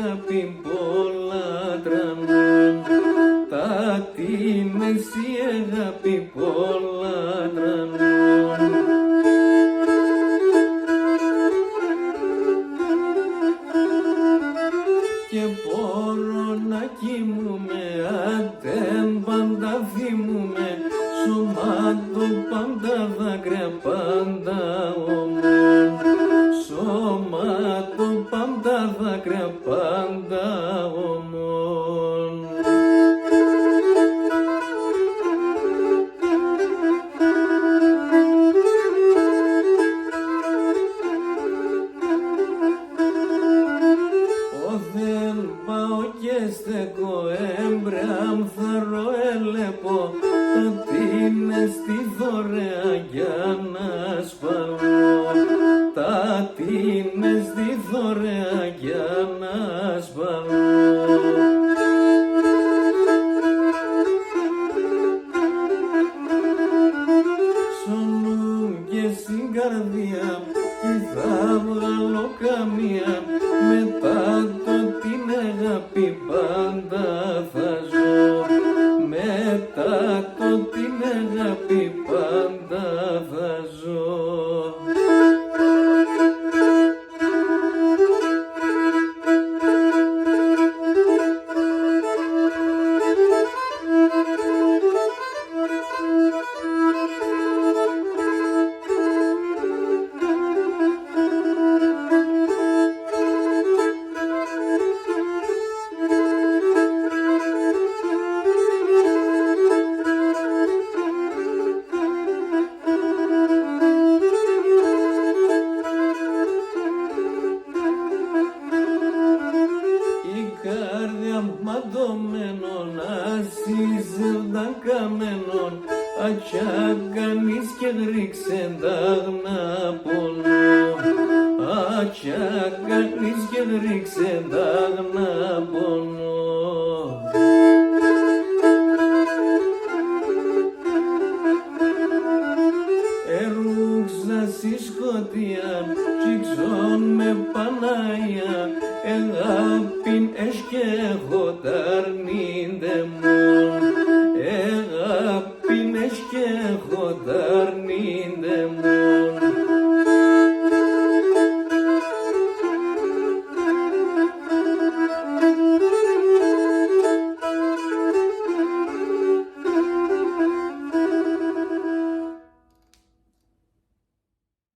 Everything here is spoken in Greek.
αγάπη πολλά τρανών, τα την εσύ αγάπη πολλά τρανών. Και μπορώ να κοιμούμαι, αντέν πάντα θυμούμαι, σωμάτω πάντα δάκρυα πάντα ομών, σωμάτω πάντα δάκρυα πάντα ομών. Δεν πάω και στεκώ έμπρεαμ θαρώ ελέπω, το τίνε στη δωρεά για να ασφαλώ, τα τίνε στη δωρεά για να ασφαλώ. Σωνούν και στην καρδιά κι θα βγάλω καμία, μετά το την αγάπη πάντα θα ζω, μετά το την αγάπη πάντα θα ζω. Ματωμένον, ασύζονταν καμένον, ατσιά κανείς και γρίξεν τάγνα πονώ, ατσιά κανείς και γρίξεν τάγνα πονώ. Ερούξα στη σκοτία, τσιξών με Παναγία,